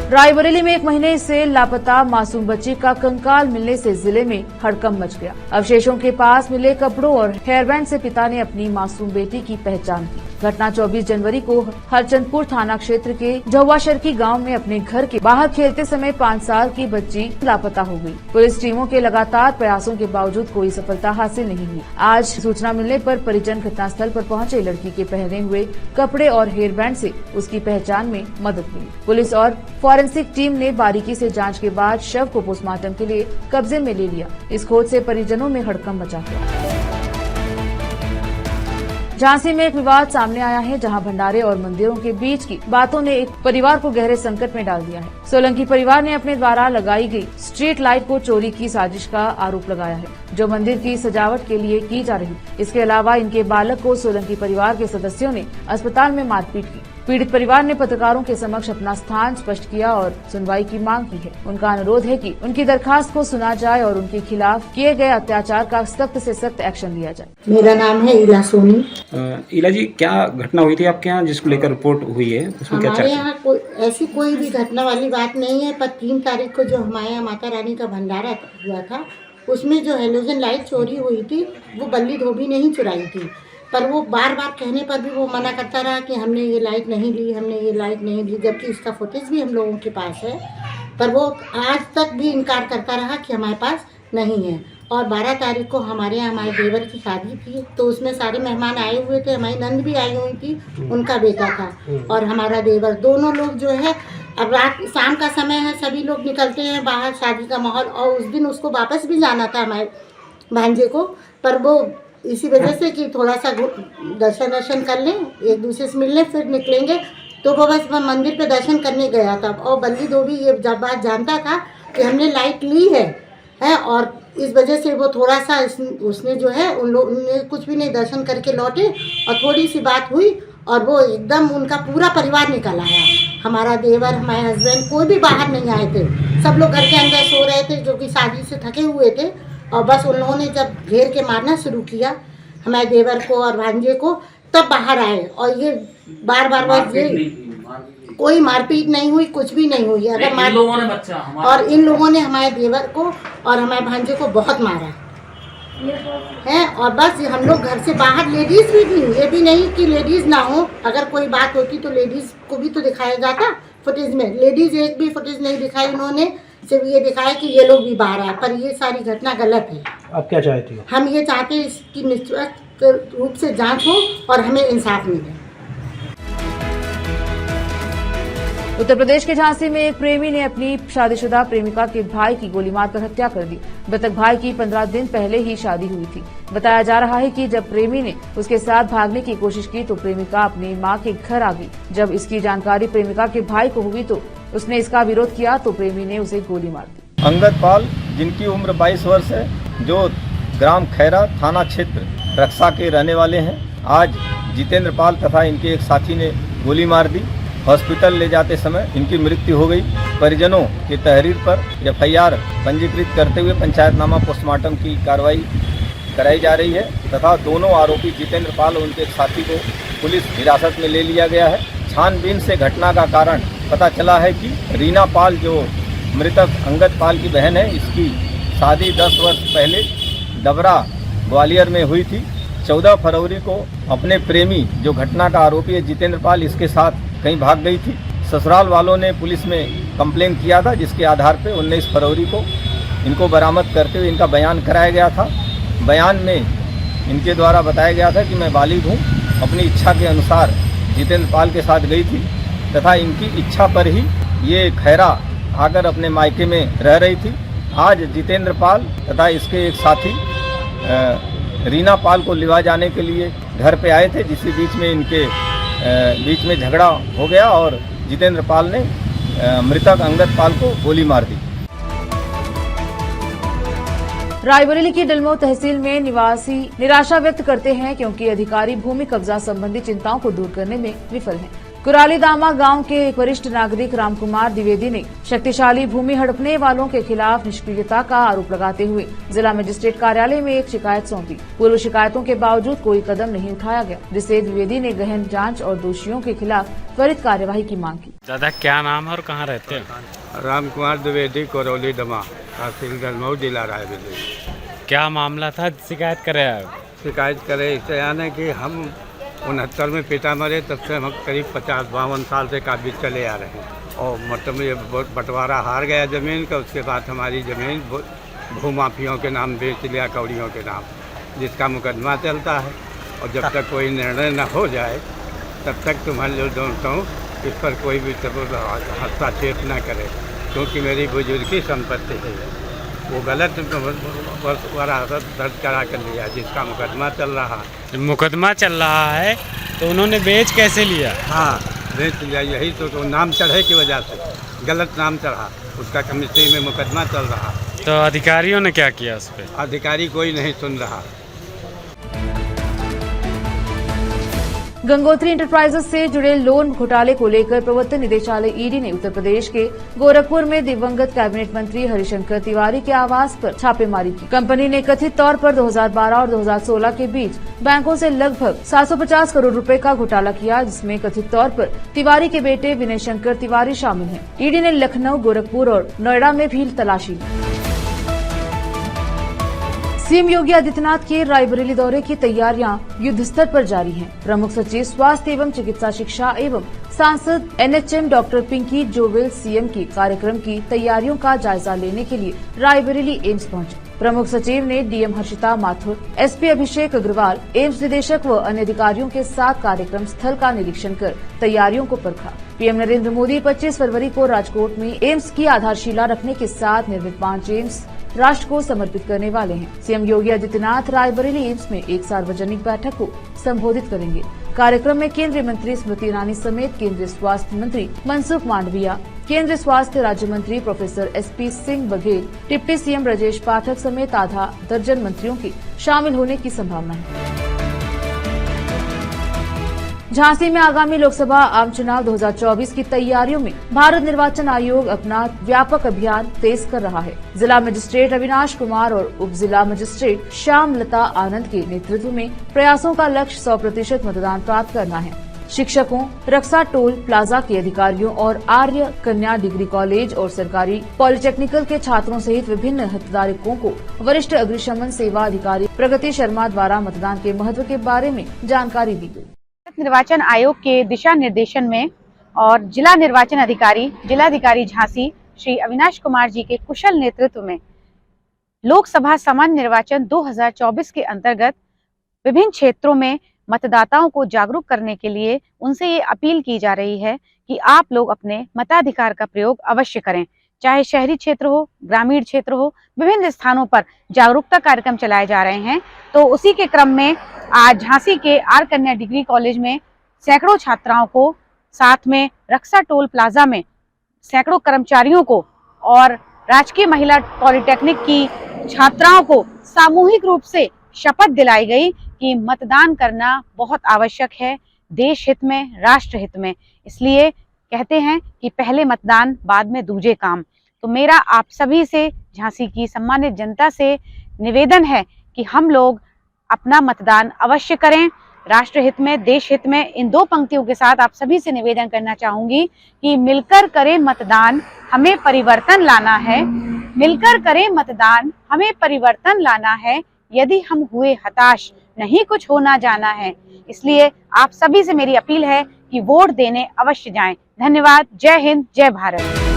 रायबरेली में 1 महीने से लापता मासूम बच्ची का कंकाल मिलने से जिले में हड़कंप मच गया। अवशेषों के पास मिले कपड़ों और हेयरबैंड से पिता ने अपनी मासूम बेटी की पहचान की। घटना 24 जनवरी को हरचंदपुर थाना क्षेत्र के झौवाशरकी गांव में अपने घर के बाहर खेलते समय 5 साल की बच्ची लापता हो गई। पुलिस टीमों के लगातार प्रयासों के बावजूद कोई सफलता हासिल नहीं हुई। आज सूचना मिलने पर परिजन घटनास्थल पर पहुंचे। लड़की के पहने हुए कपड़े और हेयरबैंड से उसकी पहचान में मदद मिली। पुलिस और फॉरेंसिक टीम ने बारीकी से जांच के बाद शव को पोस्टमार्टम के लिए कब्जे में ले लिया। इस खोज से परिजनों में हड़कंप मचा गया। झांसी में एक विवाद सामने आया है, जहां भंडारे और मंदिरों के बीच की बातों ने एक परिवार को गहरे संकट में डाल दिया है। सोलंकी परिवार ने अपने द्वारा लगाई गई स्ट्रीट लाइट को चोरी की साजिश का आरोप लगाया है, जो मंदिर की सजावट के लिए की जा रही। इसके अलावा इनके बालक को सोलंकी परिवार के सदस्यों ने अस्पताल में मारपीट की। पीड़ित परिवार ने पत्रकारों के समक्ष अपना स्थान स्पष्ट किया और सुनवाई की मांग की है। उनका अनुरोध है कि उनकी दरखास्त को सुना जाए और उनके खिलाफ किए गए अत्याचार का सख्त से सख्त एक्शन लिया जाए। मेरा नाम है इला सोनी। इला जी, क्या घटना हुई थी आपके यहाँ जिसको लेकर रिपोर्ट हुई है, उसमें क्या हमारे यहाँ ऐसी कोई भी घटना वाली बात नहीं है, पर 3 तारीख को जो हमारे यहाँ माता रानी का भंडारा हुआ था, उसमें जो हेलोजन लाइट चोरी हुई थी, वो बल्ली धोबी नहीं चुराई थी। पर वो बार बार कहने पर भी वो मना करता रहा कि हमने ये लाइट नहीं ली, हमने ये लाइट नहीं ली, जबकि इसका फुटेज भी हम लोगों के पास है। पर वो आज तक भी इनकार करता रहा कि हमारे पास नहीं है। और 12 तारीख को हमारे यहाँ हमारे देवर की शादी थी, तो उसमें सारे मेहमान आए हुए थे। हमारी नंद भी आई हुई थी, उनका बेटा था और हमारा देवर, दोनों लोग जो है, अब रात शाम का समय है, सभी लोग निकलते हैं बाहर, शादी का माहौल, और उस दिन उसको वापस भी जाना था हमारे भांजे को। पर वो इसी वजह से कि थोड़ा सा दर्शन कर लें, एक दूसरे से मिल लें, फिर निकलेंगे, तो वो बस मंदिर पे दर्शन करने गया था। और बल्ली धोबी ये जब बात जानता था कि हमने लाइट ली है और इस वजह से वो थोड़ा सा उसने जो है, उन लोग ने कुछ भी नहीं, दर्शन करके लौटे और थोड़ी सी बात हुई और वो एकदम उनका पूरा परिवार निकल आया। हमारा देवर, हमारे हस्बैंड, कोई भी बाहर नहीं आए थे, सब लोग घर के अंदर सो रहे थे, जो कि शादी से थके हुए थे। और बस उन लोगों ने जब घेर के मारना शुरू किया हमारे देवर को और भांजे को, तब बाहर आए। और ये बार बस ये कोई मारपीट नहीं हुई, कुछ भी नहीं हुई। अगर इन लोगों ने हमारे देवर को और हमारे भांजे को बहुत मारा है। और बस हम लोग घर से बाहर, लेडीज भी थी, ये भी नहीं कि लेडीज ना हो, अगर कोई बात होती तो लेडीज को भी तो दिखाया जाता फुटेज में। लेडीज एक भी फुटेज नहीं दिखाई उन्होंने, सिर्फ ये दिखाया कि ये लोग भी बाहर आए। पर ये सारी घटना गलत है। आप क्या चाहती हो? हम ये चाहते हैं इसकी निश्चित रूप से जांच हो और हमें इंसाफ मिले। उत्तर प्रदेश के झांसी में एक प्रेमी ने अपनी शादीशुदा प्रेमिका के भाई की गोली मारकर हत्या कर दी। मृतक भाई की 15 दिन पहले ही शादी हुई थी। बताया जा रहा है कि जब प्रेमी ने उसके साथ भागने की कोशिश की तो प्रेमिका अपनी मां के घर आ गई। जब इसकी जानकारी प्रेमिका के भाई को हुई तो उसने इसका विरोध किया तो प्रेमी ने उसे गोली मार दी। अंगद पाल, जिनकी उम्र 22 वर्ष है, जो ग्राम खैरा थाना क्षेत्र रक्षा के रहने वाले हैं, आज जितेंद्र पाल तथा इनके एक साथी ने गोली मार दी। हॉस्पिटल ले जाते समय इनकी मृत्यु हो गई। परिजनों की तहरीर पर FIR पंजीकृत करते हुए पंचायतनामा पोस्टमार्टम की कार्रवाई कराई जा रही है तथा दोनों आरोपी जितेंद्र पाल और उनके साथी को पुलिस हिरासत में ले लिया गया है। छानबीन से घटना का कारण पता चला है कि रीना पाल, जो मृतक अंगद पाल की बहन है, इसकी शादी 10 वर्ष पहले डबरा ग्वालियर में हुई थी। 14 फरवरी को अपने प्रेमी, जो घटना का आरोपी है जितेंद्र पाल, इसके साथ कहीं भाग गई थी। ससुराल वालों ने पुलिस में कंप्लेन किया था, जिसके आधार पर 19 फरवरी को इनको बरामद करते हुए इनका बयान कराया गया था। बयान में इनके द्वारा बताया गया था कि मैं बालिग हूँ, अपनी इच्छा के अनुसार जितेंद्र पाल के साथ गई थी तथा इनकी इच्छा पर ही ये खैरा आकर अपने मायके में रह रही थी। आज जितेंद्र पाल तथा इसके एक साथी रीना पाल को लिवा जाने के लिए घर पे आए थे, जिसके बीच में झगड़ा हो गया और जितेंद्र पाल ने मृतक अंगद पाल को गोली मार दी। रायबरेली की डलमो तहसील में निवासी निराशा व्यक्त करते हैं, क्योंकि अधिकारी भूमि कब्जा संबंधी चिंताओं को दूर करने में विफल हैं। कुराली दामा गांव के एक वरिष्ठ नागरिक रामकुमार द्विवेदी ने शक्तिशाली भूमि हड़पने वालों के खिलाफ निष्क्रियता का आरोप लगाते हुए जिला मजिस्ट्रेट कार्यालय में एक शिकायत सौंपी। पूर्व शिकायतों के बावजूद कोई कदम नहीं उठाया गया, जिससे द्विवेदी ने गहन जांच और दोषियों के खिलाफ त्वरित कार्यवाही की मांग की। दादा क्या नाम है और कहाँ रहते हैं? रामकुमार द्विवेदी, करौली दमा, तहसील गलमऊ, जिला रायबरेली। क्या मामला था, शिकायत करे आप? शिकायत करे इससे आने कि हम 69 में पिता मरे, तब से हम करीब 50-52 साल से काबिज चले आ रहे हैं और मतलब ये बंटवारा हार गया ज़मीन का। उसके बाद हमारी ज़मीन भूमाफियों के नाम बेच लिया, कौड़ियों के नाम, जिसका मुकदमा चलता है। और जब तक कोई निर्णय न हो जाए तब तक तुम्हारे जो दोस्तों इस पर कोई भी हस्तक्षेप न करे, क्योंकि मेरी बुजुर्गी संपत्ति है। वो गलत वरासत दर्ज करा कर लिया, जिसका मुकदमा चल रहा है। मुकदमा चल रहा है तो उन्होंने बेच कैसे लिया? हाँ, बेच लिया। यही तो नाम चढ़े की वजह से गलत नाम चढ़ा, उसका कमिश्नरी में मुकदमा चल रहा। तो अधिकारियों ने क्या किया उस पर? अधिकारी कोई नहीं सुन रहा। गंगोत्री इंटरप्राइजेस से जुड़े लोन घोटाले को लेकर प्रवर्तन निदेशालय ईडी ने उत्तर प्रदेश के गोरखपुर में दिवंगत कैबिनेट मंत्री हरिशंकर तिवारी के आवास पर छापेमारी की। कंपनी ने कथित तौर पर 2012 और 2016 के बीच बैंकों से लगभग 750 करोड़ रुपए का घोटाला किया, जिसमें कथित तौर पर तिवारी के बेटे विनय शंकर तिवारी शामिल हैं। ईडी ने लखनऊ, गोरखपुर और नोएडा में भी तलाशी ली। सीएम योगी आदित्यनाथ के रायबरेली दौरे की तैयारियां युद्ध स्तर पर जारी हैं। प्रमुख सचिव स्वास्थ्य एवं चिकित्सा शिक्षा एवं सांसद NHM doctor Pinky Jowel CM की कार्यक्रम की तैयारियों का जायजा लेने के लिए रायबरेली एम्स पहुंचे। प्रमुख सचिव ने डीएम हर्षिता माथुर, एसपी अभिषेक अग्रवाल, एम्स निदेशक व अन्य अधिकारियों के साथ कार्यक्रम स्थल का निरीक्षण कर तैयारियों को परखा। पीएम नरेंद्र मोदी 25 फरवरी को राजकोट में एम्स की आधारशिला रखने के साथ निर्मित 5 एम्स राष्ट्र को समर्पित करने वाले हैं। सीएम योगी आदित्यनाथ रायबरेली एम्स में एक सार्वजनिक बैठक को संबोधित करेंगे। कार्यक्रम में केंद्रीय मंत्री स्मृति ईरानी समेत केंद्रीय स्वास्थ्य मंत्री मनसुख मांडविया, केंद्रीय स्वास्थ्य राज्य मंत्री professor SP Singh Baghel, deputy CM Brajesh Pathak समेत आधा दर्जन मंत्रियों के शामिल होने की संभावना है। झांसी में आगामी लोकसभा आम चुनाव 2024 की तैयारियों में भारत निर्वाचन आयोग अपना व्यापक अभियान तेज कर रहा है। जिला मजिस्ट्रेट अविनाश कुमार और उप जिला मजिस्ट्रेट श्याम लता आनंद के नेतृत्व में प्रयासों का लक्ष्य 100% मतदान प्राप्त करना है। शिक्षकों, रक्षा टोल प्लाजा के अधिकारियों और आर्य कन्या डिग्री कॉलेज और सरकारी पॉलिटेक्निकल के छात्रों सहित विभिन्न हितधारकों को वरिष्ठ अग्निशमन सेवा अधिकारी प्रगति शर्मा द्वारा मतदान के महत्व के बारे में जानकारी दी गई। निर्वाचन आयोग के दिशा निर्देशन में और जिला निर्वाचन अधिकारी जिलाधिकारी झांसी श्री अविनाश कुमार जी के कुशल नेतृत्व में लोकसभा सामान्य निर्वाचन 2024 के अंतर्गत विभिन्न क्षेत्रों में मतदाताओं को जागरूक करने के लिए उनसे ये अपील की जा रही है कि आप लोग अपने मताधिकार का प्रयोग अवश्य करें। चाहे शहरी क्षेत्र हो, ग्रामीण क्षेत्र हो, विभिन्न स्थानों पर जागरूकता कार्यक्रम चलाए जा रहे हैं। तो उसी के क्रम में आज झांसी के आर्य कन्या डिग्री कॉलेज में सैकड़ों छात्राओं को, साथ में रक्षा टोल प्लाजा में सैकड़ों कर्मचारियों को और राजकीय महिला पॉलिटेक्निक की छात्राओं को सामूहिक रूप से शपथ दिलाई गई कि मतदान करना बहुत आवश्यक है, देश हित में, राष्ट्र हित में। इसलिए कहते हैं कि पहले मतदान बाद में दूजे काम। तो मेरा आप सभी से, झांसी की सम्मानित जनता से निवेदन है कि हम लोग अपना मतदान अवश्य करें, राष्ट्र हित में, देश हित में। इन दो पंक्तियों के साथ आप सभी से निवेदन करना चाहूंगी कि मिलकर करें मतदान, हमें परिवर्तन लाना है। मिलकर करें मतदान, हमें परिवर्तन लाना है। यदि हम हुए हताश, नहीं कुछ होना जाना है। इसलिए आप सभी से मेरी अपील है कि वोट देने अवश्य जाएं। धन्यवाद। जय हिंद, जय भारत।